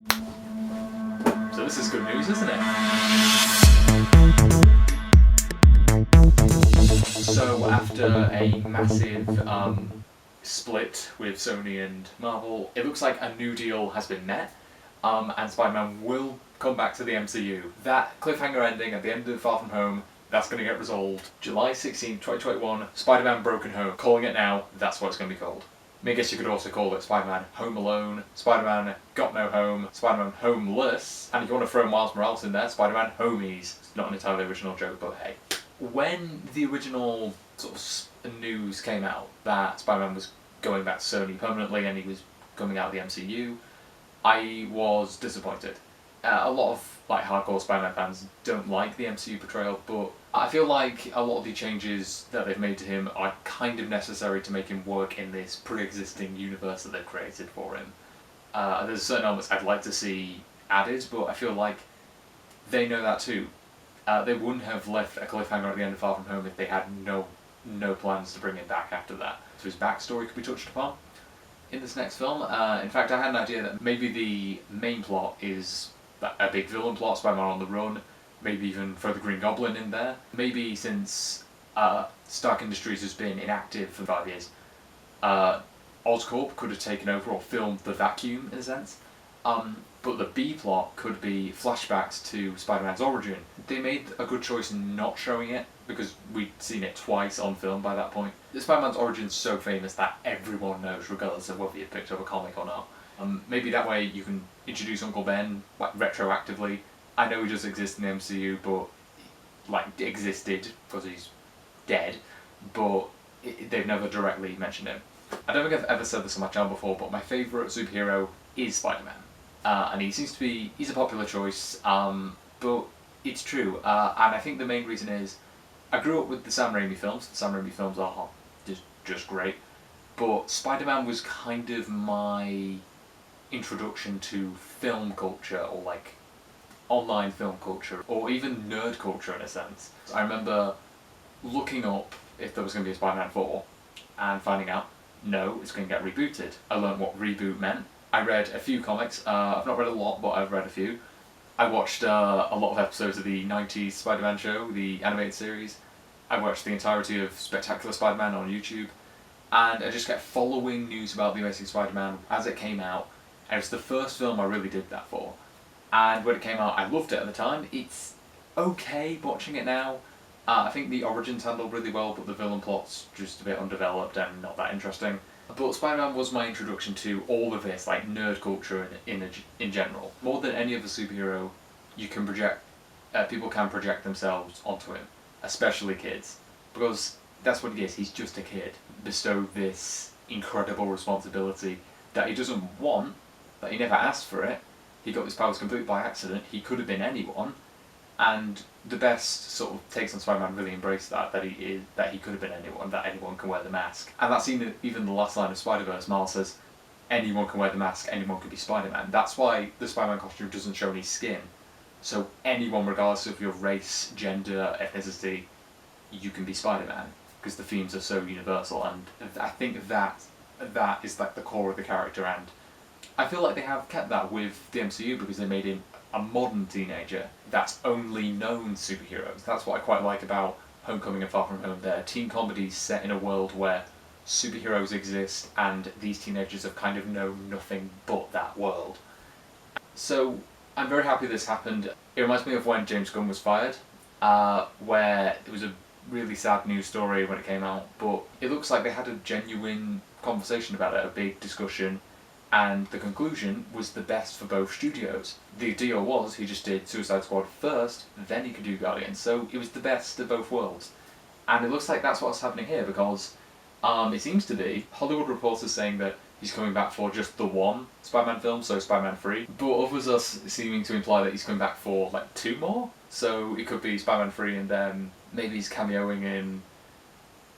So this is good news, isn't it? So after a massive split with Sony and Marvel, it looks like a new deal has been met, and Spider-Man will come back to the MCU. That cliffhanger ending at the end of Far From Home, that's going to get resolved. July 16th, 2021, Spider-Man Broken Home. Calling it now, that's what it's going to be called. I guess you could also call it Spider-Man Home Alone, Spider-Man Got No Home, Spider-Man Homeless, and if you want to throw Miles Morales in there, Spider-Man Homies. It's not an entirely original joke, but hey. When the original sort of news came out that Spider-Man was going back to Sony permanently and he was coming out of the MCU, I was disappointed. A lot of hardcore Spider-Man fans don't like the MCU portrayal, but I feel like a lot of the changes that they've made to him are kind of necessary to make him work in this pre-existing universe that they've created for him. There's certain elements I'd like to see added, but I feel like they know that too. They wouldn't have left a cliffhanger at the end of Far From Home if they had no plans to bring him back after that. So his backstory could be touched upon in this next film. In fact, I had an idea that maybe the main plot is a big villain plot, Spider-Man on the run, maybe even throw the Green Goblin in there. Maybe since Stark Industries has been inactive for 5 years, Oscorp could have taken over or filmed the vacuum in a sense. But the B plot could be flashbacks to Spider-Man's origin. They made a good choice in not showing it because we'd seen it twice on film by that point. Spider-Man's origin's so famous that everyone knows, regardless of whether you picked up a comic or not. Maybe that way you can introduce Uncle Ben retroactively. I know he does exist in the MCU, but existed because he's dead. But they've never directly mentioned him. I don't think I've ever said this on my channel before, but my favourite superhero is Spider-Man. And he seems to be, he's a popular choice, but it's true. And I think the main reason is, I grew up with the Sam Raimi films. The Sam Raimi films are just great. But Spider-Man was kind of my introduction to film culture, or online film culture, or even nerd culture in a sense. I remember looking up if there was going to be a Spider-Man 4, and finding out, no, it's going to get rebooted. I learned what reboot meant. I read a few comics. I've not read a lot, but I've read a few. I watched a lot of episodes of the 90s Spider-Man show, the animated series. I watched the entirety of Spectacular Spider-Man on YouTube. And I just kept following news about The Amazing Spider-Man as it came out. And it was the first film I really did that for. And when it came out, I loved it at the time. It's okay watching it now. I think the origins handled really well, but the villain plot's just a bit undeveloped and not that interesting. But Spider-Man was my introduction to all of this, nerd culture in general. More than any other superhero, you can people can project themselves onto him, especially kids. Because that's what he is, he's just a kid. Bestowed this incredible responsibility that he doesn't want, that he never asked for it. He got his powers completely by accident, he could have been anyone. And the best sort of takes on Spider-Man really embrace that he could have been anyone, that anyone can wear the mask. And that's even the last line of Spider-Verse, Miles says, anyone can wear the mask, anyone can be Spider-Man. That's why the Spider-Man costume doesn't show any skin. So anyone, regardless of your race, gender, ethnicity, you can be Spider-Man. Because the themes are so universal, and I think that is the core of the character, and I feel like they have kept that with the MCU because they made him a modern teenager that's only known superheroes. That's what I quite like about Homecoming and Far From Home. They're teen comedies set in a world where superheroes exist and these teenagers have kind of known nothing but that world. So I'm very happy this happened. It reminds me of when James Gunn was fired, where it was a really sad news story when it came out, but it looks like they had a genuine conversation about it, a big discussion, and the conclusion was the best for both studios. The deal was he just did Suicide Squad first, then he could do Guardians, so it was the best of both worlds. And it looks like that's what's happening here, because it seems to be Hollywood reporters saying that he's coming back for just the one Spider-Man film, so Spider-Man 3, but others are seeming to imply that he's coming back for 2 more, so it could be Spider-Man 3 and then maybe he's cameoing in,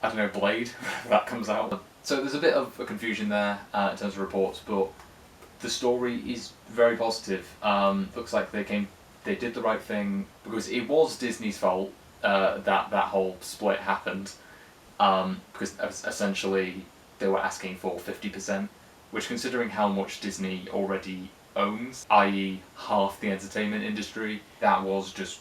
I don't know, Blade, that comes out. So there's a bit of a confusion there in terms of reports, but the story is very positive. Looks like they did the right thing, because it was Disney's fault that whole split happened, because essentially they were asking for 50%, which, considering how much Disney already owns, i.e. half the entertainment industry. That was just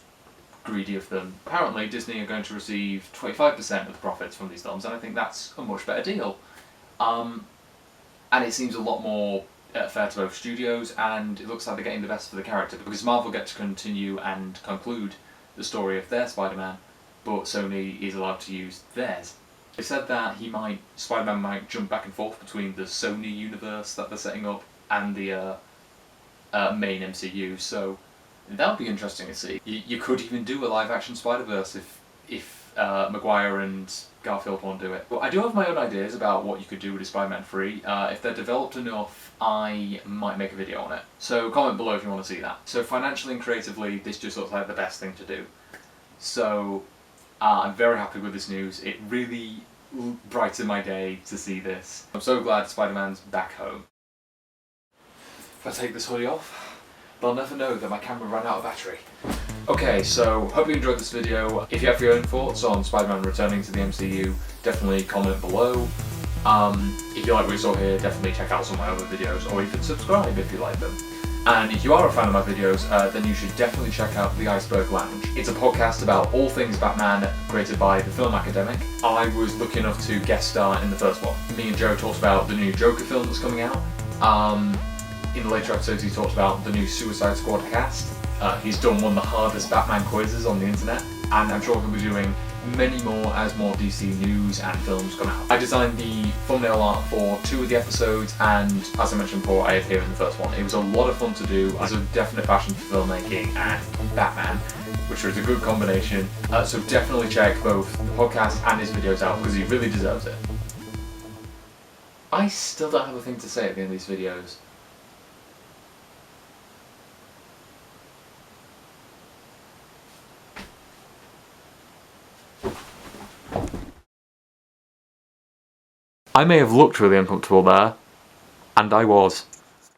greedy of them. Apparently Disney are going to receive 25% of the profits from these films, and I think that's a much better deal. And it seems a lot more fair to both studios, and it looks like they're getting the best for the character, because Marvel get to continue and conclude the story of their Spider-Man, but Sony is allowed to use theirs. They said that Spider-Man might jump back and forth between the Sony universe that they're setting up and the main MCU, so that would be interesting to see. You could even do a live-action Spider-Verse if Maguire and Garfield won't do it. But I do have my own ideas about what you could do with a Spider-Man 3. If they're developed enough, I might make a video on it. So comment below if you want to see that. So financially and creatively, this just looks like the best thing to do. So I'm very happy with this news. It really brightened my day to see this. I'm so glad Spider-Man's back home. If I take this hoodie off, they'll never know that my camera ran out of battery. Okay, so hope you enjoyed this video. If you have your own thoughts on Spider-Man returning to the MCU, definitely comment below. If you like what you saw here, definitely check out some of my other videos, or even subscribe if you like them. And if you are a fan of my videos, then you should definitely check out The Iceberg Lounge. It's a podcast about all things Batman, created by the Film Academic. I was lucky enough to guest star in the first one. Me and Joe talked about the new Joker film that's coming out. In the later episodes he talked about the new Suicide Squad cast. He's done one of the hardest Batman quizzes on the internet, and I'm sure he'll be doing many more as more DC news and films come out. I designed the thumbnail art for 2 of the episodes, and as I mentioned before, I appeared in the first one. It was a lot of fun to do. There's a definite passion for filmmaking and Batman, which is a good combination. So definitely check both the podcast and his videos out, because he really deserves it. I still don't have a thing to say at the end of these videos. I may have looked really uncomfortable there, and I was.